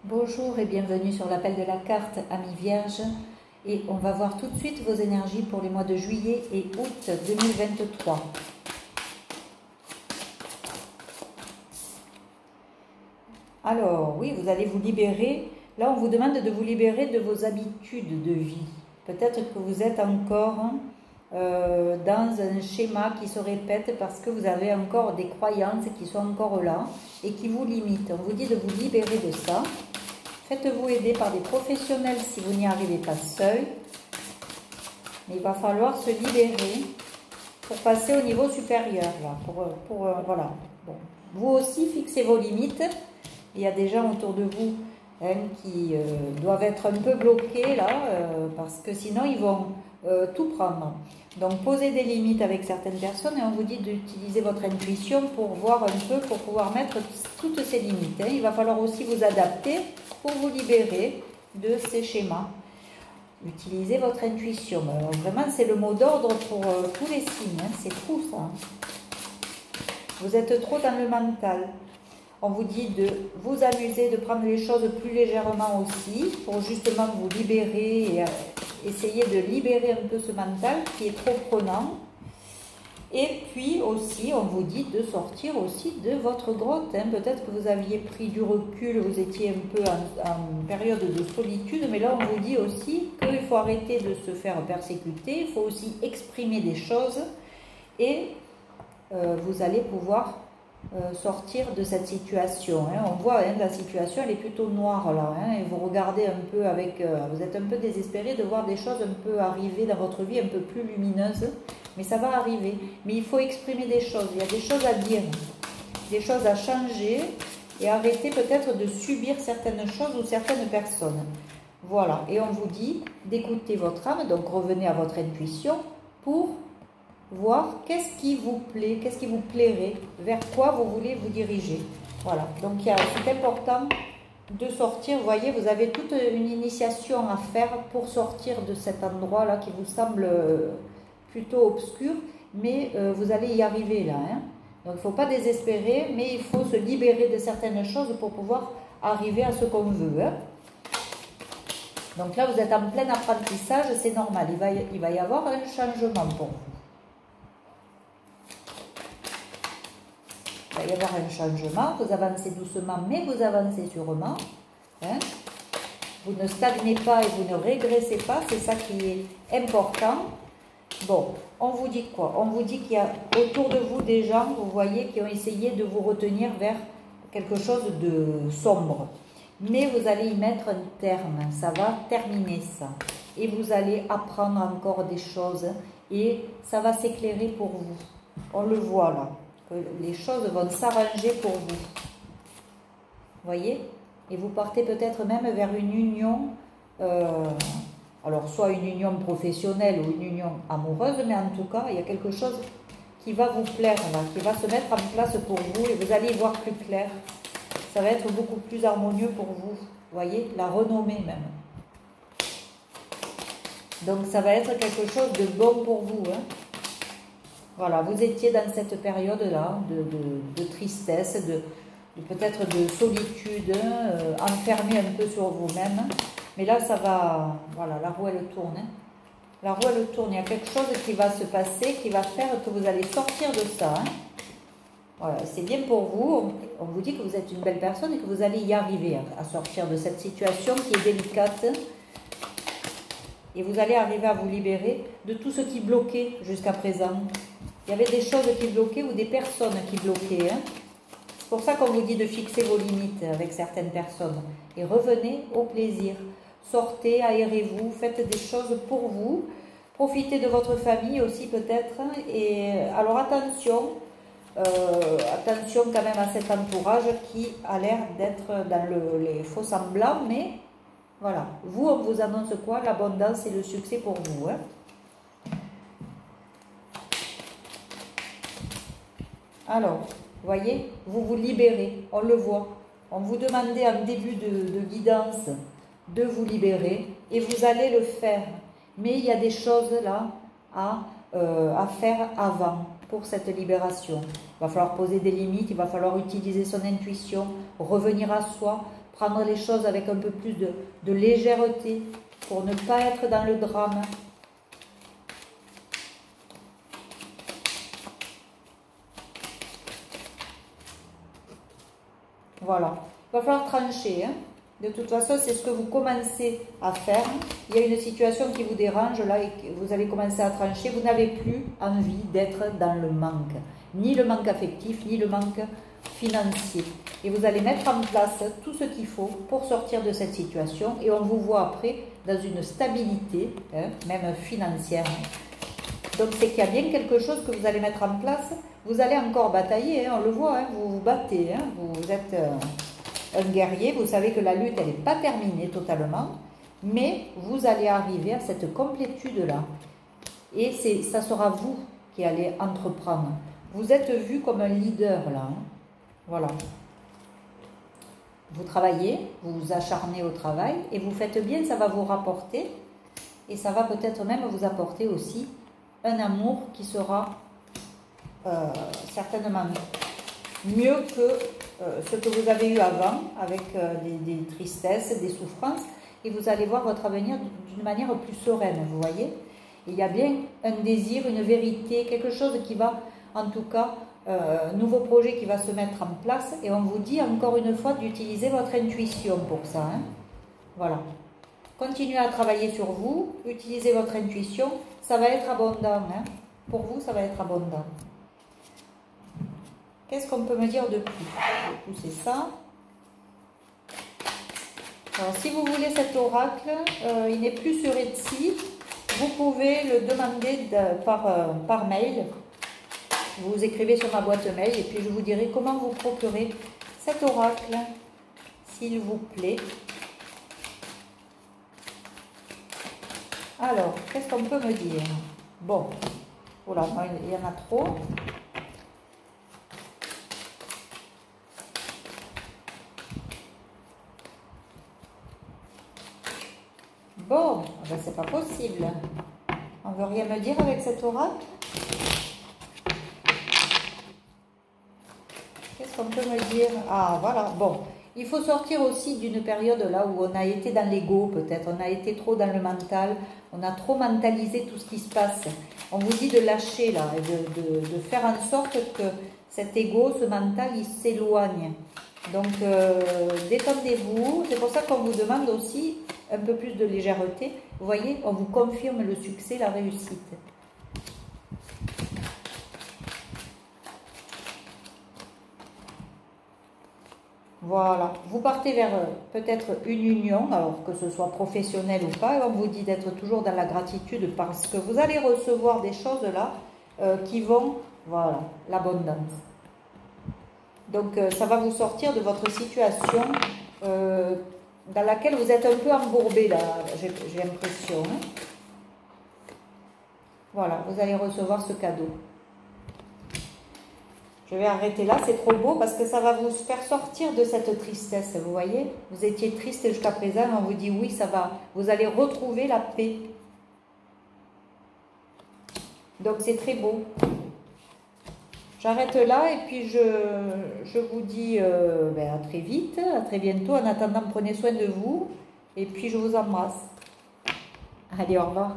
Bonjour et bienvenue sur l'appel de la carte Amis Vierge, et on va voir tout de suite vos énergies pour les mois de juillet et août 2023. Alors oui, vous allez vous libérer. Là on vous demande de vous libérer de vos habitudes de vie. Peut-être que vous êtes encore dans un schéma qui se répète parce que vous avez encore des croyances qui sont encore là et qui vous limitent. On vous dit de vous libérer de ça. Faites-vous aider par des professionnels si vous n'y arrivez pas seul. Mais il va falloir se libérer pour passer au niveau supérieur. Là, voilà. Bon. Vous aussi, fixez vos limites. Il y a des gens autour de vous qui doivent être un peu bloqués là, parce que sinon ils vont tout prendre. Donc posez des limites avec certaines personnes et on vous dit d'utiliser votre intuition pour voir un peu, pour pouvoir mettre toutes ces limites. Il va falloir aussi vous adapter pour vous libérer de ces schémas. Utilisez votre intuition. Alors, vraiment, c'est le mot d'ordre pour tous les signes. C'est fou ça. Vous êtes trop dans le mental. On vous dit de vous amuser, de prendre les choses plus légèrement aussi, pour justement vous libérer et essayer de libérer un peu ce mental qui est trop prenant. Et puis aussi, on vous dit de sortir aussi de votre grotte. Peut-être que vous aviez pris du recul, vous étiez un peu en période de solitude, mais là on vous dit aussi qu'il faut arrêter de se faire persécuter, il faut aussi exprimer des choses et vous allez pouvoir sortir de cette situation. On voit la situation elle est plutôt noire là, et vous regardez un peu avec, vous êtes un peu désespéré de voir des choses un peu arriver dans votre vie un peu plus lumineuses, mais ça va arriver. Mais il faut exprimer des choses, il y a des choses à dire, des choses à changer et arrêter peut-être de subir certaines choses ou certaines personnes. Voilà, et on vous dit d'écouter votre âme, donc revenez à votre intuition pour voir qu'est-ce qui vous plaît, qu'est-ce qui vous plairait, vers quoi vous voulez vous diriger. Voilà, donc c'est important de sortir. Vous voyez, vous avez toute une initiation à faire pour sortir de cet endroit-là qui vous semble plutôt obscur, mais vous allez y arriver là. Donc il ne faut pas désespérer, mais il faut se libérer de certaines choses pour pouvoir arriver à ce qu'on veut. Donc là, vous êtes en plein apprentissage, c'est normal, il va y avoir un changement pour vous. Il va y avoir un changement, vous avancez doucement, mais vous avancez sûrement. Vous ne stagnez pas et vous ne régressez pas, c'est ça qui est important. Bon, on vous dit quoi? On vous dit qu'il y a autour de vous des gens, vous voyez, qui ont essayé de vous retenir vers quelque chose de sombre. Mais vous allez y mettre un terme, ça va terminer ça. Et vous allez apprendre encore des choses et ça va s'éclairer pour vous. On le voit là. Les choses vont s'arranger pour vous. Voyez? Et vous partez peut-être même vers une union, alors soit une union professionnelle ou une union amoureuse, mais en tout cas, il y a quelque chose qui va vous plaire, là, qui va se mettre en place pour vous et vous allez y voir plus clair. Ça va être beaucoup plus harmonieux pour vous. Voyez? La renommée même. Donc ça va être quelque chose de bon pour vous. Voilà, vous étiez dans cette période-là de tristesse, peut-être de solitude, enfermé un peu sur vous-même. Mais là, ça va, voilà, la roue elle tourne. La roue elle tourne, il y a quelque chose qui va se passer, qui va faire que vous allez sortir de ça. Voilà, c'est bien pour vous, on vous dit que vous êtes une belle personne et que vous allez y arriver à sortir de cette situation qui est délicate. Et vous allez arriver à vous libérer de tout ce qui bloquait jusqu'à présent. Il y avait des choses qui bloquaient ou des personnes qui bloquaient. C'est pour ça qu'on vous dit de fixer vos limites avec certaines personnes. Et revenez au plaisir. Sortez, aérez-vous, faites des choses pour vous. Profitez de votre famille aussi peut-être. Et alors attention, attention quand même à cet entourage qui a l'air d'être dans les faux semblants. Mais voilà, vous on vous annonce quoi? L'abondance et le succès pour vous. Alors, vous voyez, vous vous libérez, on le voit. On vous demandait en début de guidance de vous libérer et vous allez le faire. Mais il y a des choses là à faire avant pour cette libération. Il va falloir poser des limites, il va falloir utiliser son intuition, revenir à soi, prendre les choses avec un peu plus de légèreté, pour ne pas être dans le drame. Voilà. Il va falloir trancher. Hein. De toute façon, c'est ce que vous commencez à faire. Il y a une situation qui vous dérange là et vous allez commencer à trancher. Vous n'avez plus envie d'être dans le manque. Ni le manque affectif, ni le manque financier. Et vous allez mettre en place tout ce qu'il faut pour sortir de cette situation. Et on vous voit après dans une stabilité, hein, même financière. Donc c'est qu'il y a bien quelque chose que vous allez mettre en place. Vous allez encore batailler, hein, on le voit, hein, vous vous battez. Hein, vous êtes un guerrier, vous savez que la lutte, elle n'est pas terminée totalement. Mais vous allez arriver à cette complétude-là. Et ça sera vous qui allez entreprendre. Vous êtes vu comme un leader là. Hein. Voilà. Vous travaillez, vous vous acharnez au travail et vous faites bien, ça va vous rapporter. Et ça va peut-être même vous apporter aussi un amour qui sera certainement mieux que ce que vous avez eu avant, avec des tristesses, des souffrances. Et vous allez voir votre avenir d'une manière plus sereine, vous voyez. Il y a bien un désir, une vérité, quelque chose qui va, en tout cas, un nouveau projet qui va se mettre en place. Et on vous dit encore une fois d'utiliser votre intuition pour ça. Hein. Voilà. Continuez à travailler sur vous, utilisez votre intuition, ça va être abondant. Hein. Pour vous, ça va être abondant. Qu'est-ce qu'on peut me dire de plus? Du coup, c'est ça. Alors, si vous voulez cet oracle, il n'est plus sur Etsy. Vous pouvez le demander par mail. Vous écrivez sur ma boîte mail et puis je vous dirai comment vous procurer cet oracle, s'il vous plaît. Alors, qu'est-ce qu'on peut me dire? Bon, voilà, il y en a trop. Bon, ben c'est pas possible. On veut rien me dire avec cet oracle? Qu'est-ce qu'on peut me dire? Ah, voilà, bon. Il faut sortir aussi d'une période là où on a été dans l'ego peut-être, on a été trop dans le mental, on a trop mentalisé tout ce qui se passe. On vous dit de lâcher là, et de faire en sorte que cet ego, ce mental, il s'éloigne. Donc détendez-vous, c'est pour ça qu'on vous demande aussi un peu plus de légèreté. Vous voyez, on vous confirme le succès, la réussite. Voilà, vous partez vers peut-être une union, alors que ce soit professionnel ou pas, et on vous dit d'être toujours dans la gratitude parce que vous allez recevoir des choses là qui vont, voilà, l'abondance. Donc ça va vous sortir de votre situation dans laquelle vous êtes un peu embourbé là, j'ai l'impression. Hein. Voilà, vous allez recevoir ce cadeau. Je vais arrêter là, c'est trop beau parce que ça va vous faire sortir de cette tristesse, vous voyez. Vous étiez triste jusqu'à présent, on vous dit oui, ça va. Vous allez retrouver la paix. Donc c'est très beau. J'arrête là et puis je vous dis à très vite, à très bientôt. En attendant, prenez soin de vous et puis je vous embrasse. Allez, au revoir.